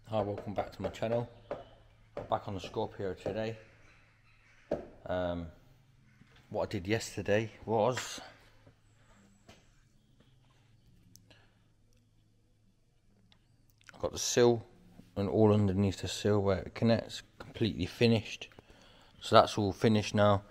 Hi, welcome back to my channel. Back on the Scorpio today. What I did yesterday was I got the sill and all underneath the sill where it connects completely finished. So that's all finished now,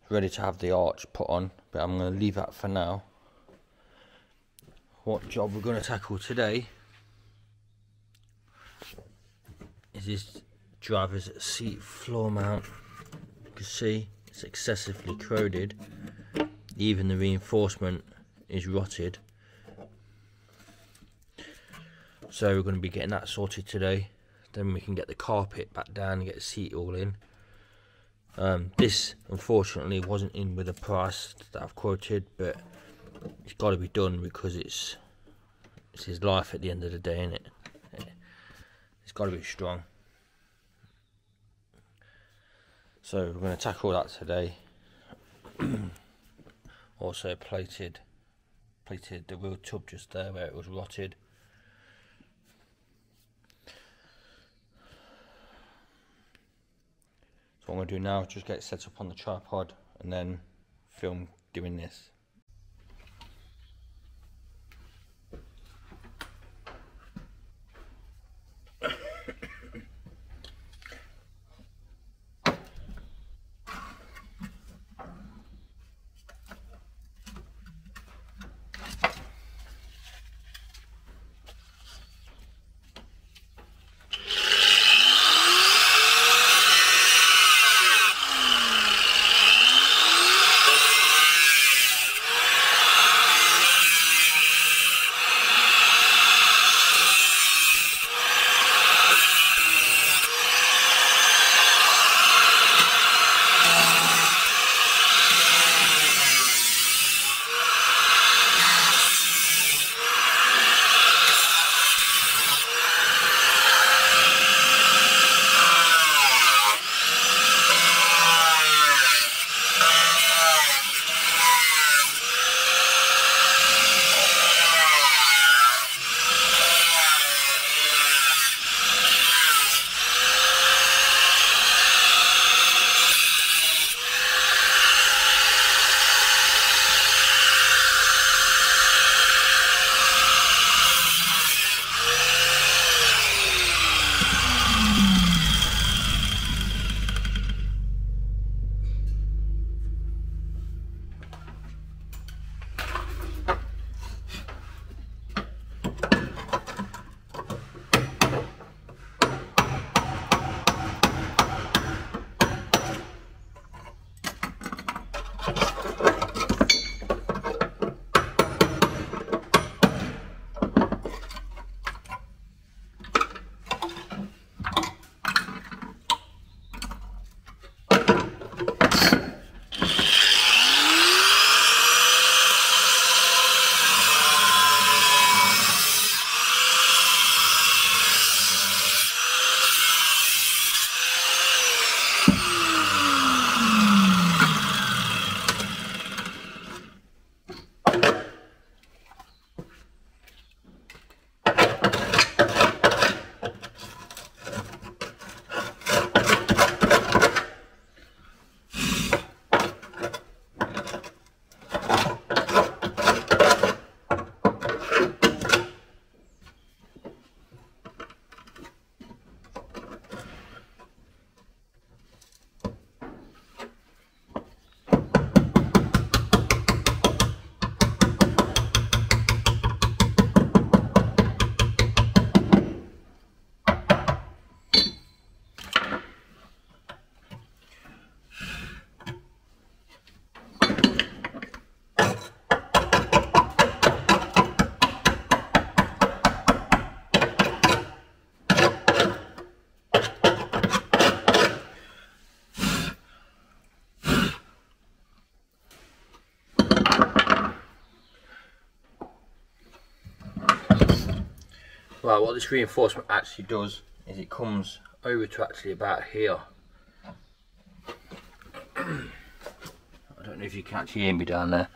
ready to have the arch put on, but I'm going to leave that for now. What job we're going to tackle today is this driver's seat floor mount. You can see it's excessively corroded, even the reinforcement is rotted. So we're going to be getting that sorted today, then we can get the carpet back down and get the seat all in. This unfortunately wasn't in with the price that I've quoted, but it's got to be done because it's his life at the end of the day, isn't it? It's got to be strong. So we're going to tackle that today. Also plated the wheel tub just there where it was rotted. So what I'm going to do now is just get it set up on the tripod and then film doing this. Right, what this reinforcement actually does is it comes over to actually about here. I don't know if you can actually hear me down there.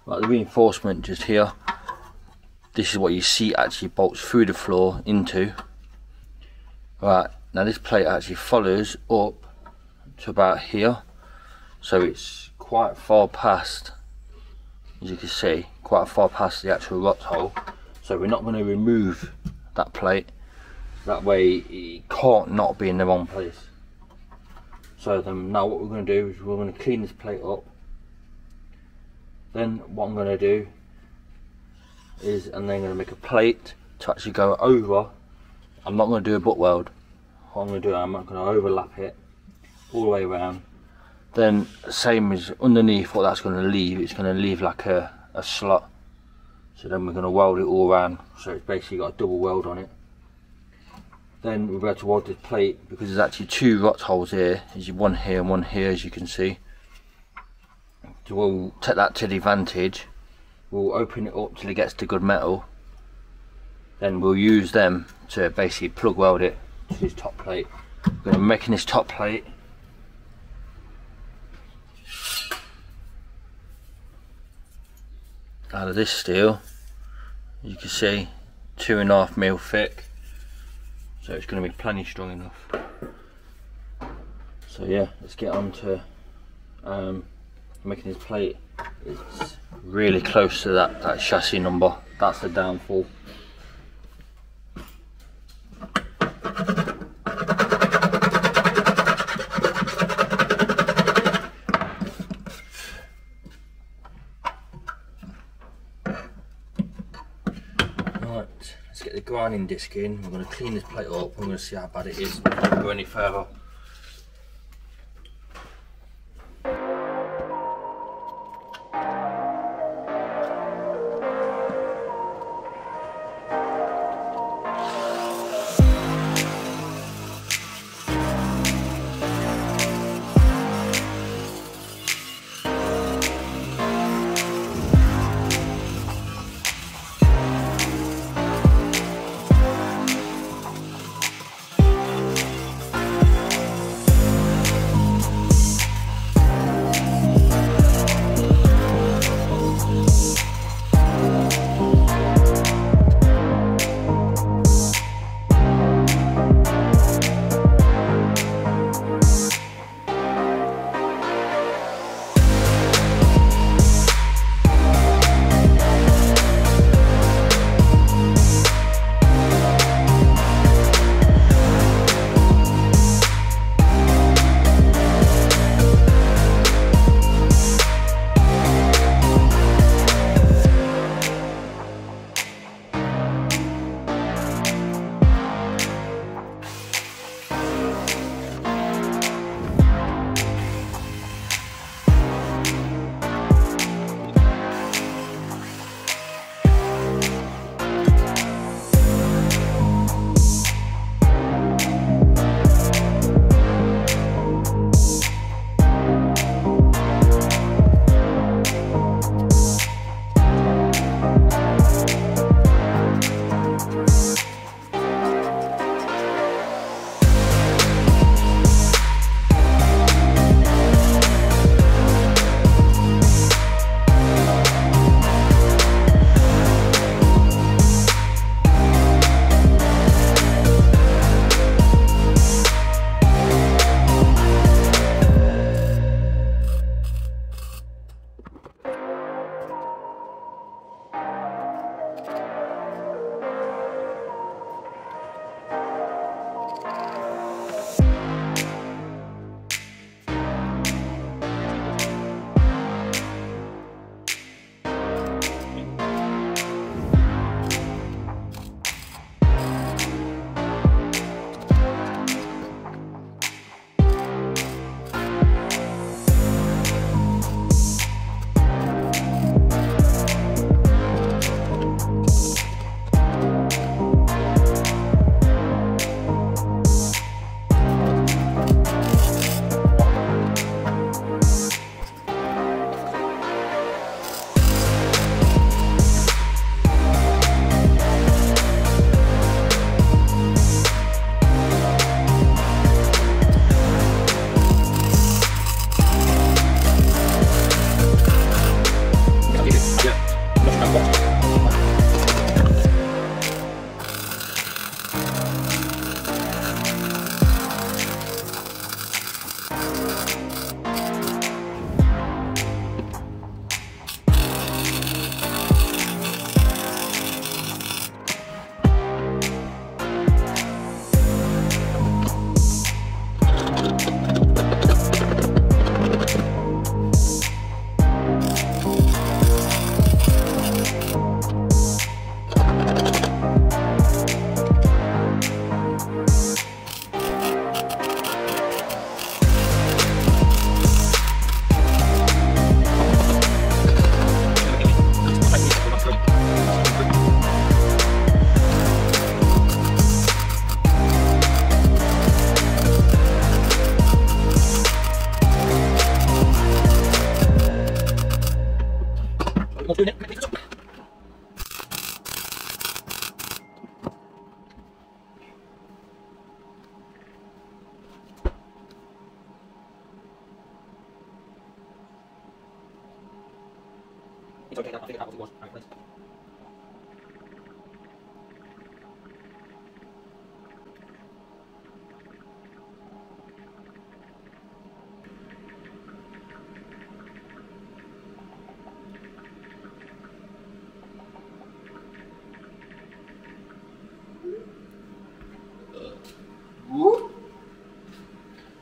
Right, the reinforcement just here. This is what your seat actually bolts through the floor into. Right, now this plate actually follows up to about here, so it's quite far past, as you can see, quite far past the actual rot hole. So we're not going to remove that plate, that way it can't not be in the wrong place. So then now what we're going to do is we're going to clean this plate up. Then what I'm going to do is, and then I'm going to make a plate to actually go over. I'm not going to do a butt weld. What I'm going to do, I'm not going to overlap it all the way around. Then same as underneath, what that's going to leave, it's going to leave like a slot. So then we're going to weld it all around, so it's basically got a double weld on it. Then we'll be able to weld this plate, because there's actually two rot holes here, there's one here and one here, as you can see. So we'll take that to the advantage, we'll open it up till it gets to good metal, then we'll use them to basically plug weld it to this top plate. We're going to be making this top plate out of this steel, you can see 2.5mm thick, so it's going to be plenty strong enough. So yeah, let's get on to making this plate. It's really close to that chassis number, that's the downfall. Let's get the grinding disc in. We're going to clean this plate up. I'm going to see how bad it is before we go any further.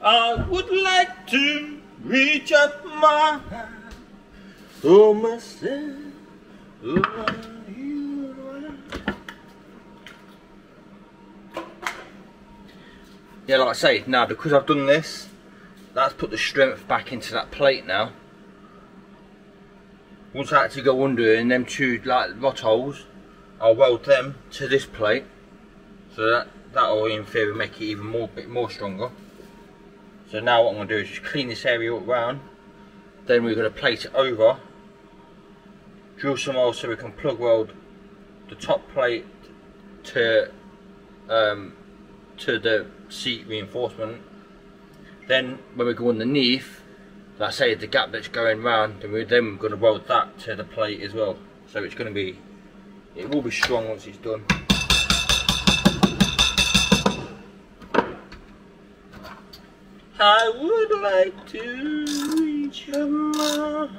I would like to reach out my hand for myself. Yeah, like I say, now because I've done this, that's put the strength back into that plate now. Once I actually go under in them two like rot holes, I'll weld them to this plate, so that'll in theory make it even bit more stronger. So now what I'm going to do is just clean this area up round, then we're going to plate it over, drill some holes so we can plug weld the top plate to the seat reinforcement. Then when we go underneath, like I say, the gap that's going round, then we're going to weld that to the plate as well. So it's going to be, it will be strong once it's done. I would like to reach your mind.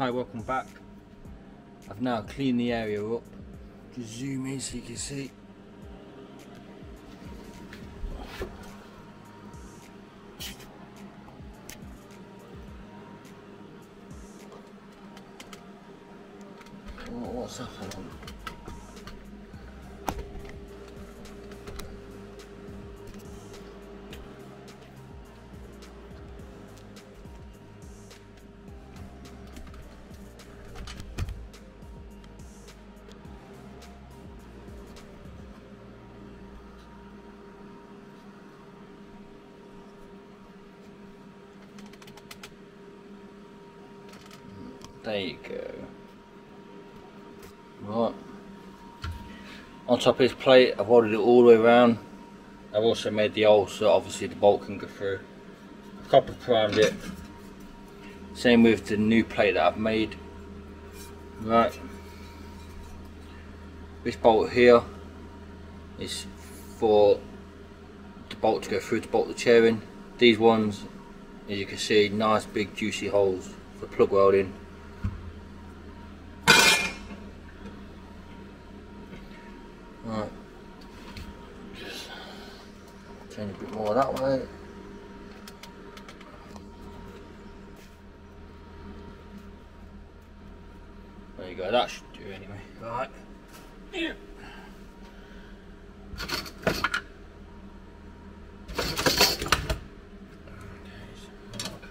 Hi, welcome back. I've now cleaned the area up. Just zoom in so you can see. What's happening? There you go. Right. On top of this plate, I've welded it all the way around. I've also made the hole so obviously the bolt can go through. Copper primed it. Same with the new plate that I've made. Right. This bolt here is for the bolt to go through to bolt the chair in. These ones, as you can see, nice big juicy holes for plug welding. Right, just change a bit more that way. There you go, that should do anyway. Right. Yeah.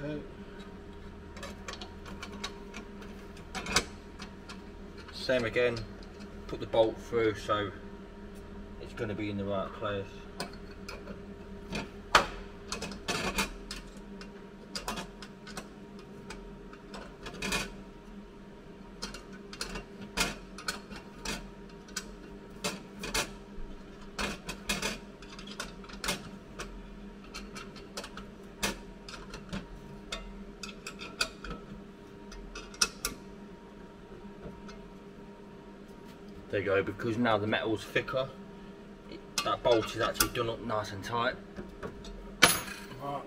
Okay. Same again, put the bolt through so it's going to be in the right place. There you go, because now the metal's thicker, that bolt is actually done up nice and tight. Right.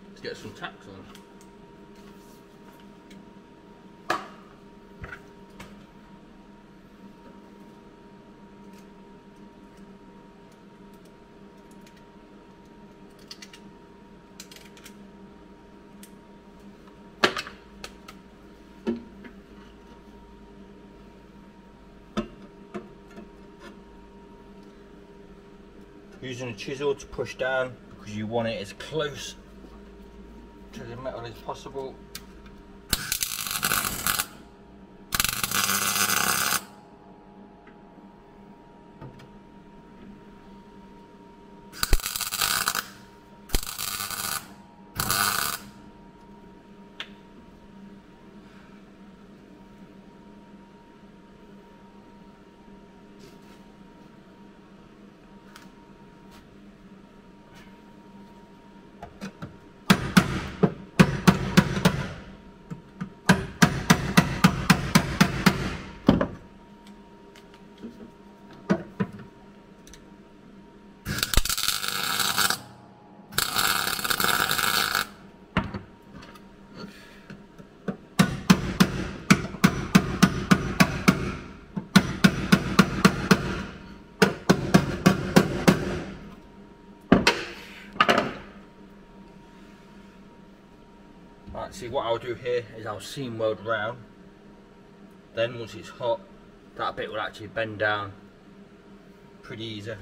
Let's get some tacks on. Using a chisel to push down because you want it as close to the metal as possible. Right, see what I'll do here is I'll seam weld round, then once it's hot that bit will actually bend down pretty easy.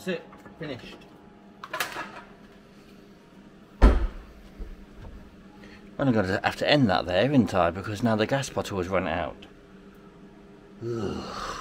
That's it, finished. I'm going to have to end that there, isn't I? Because now the gas bottle has run out. Ugh.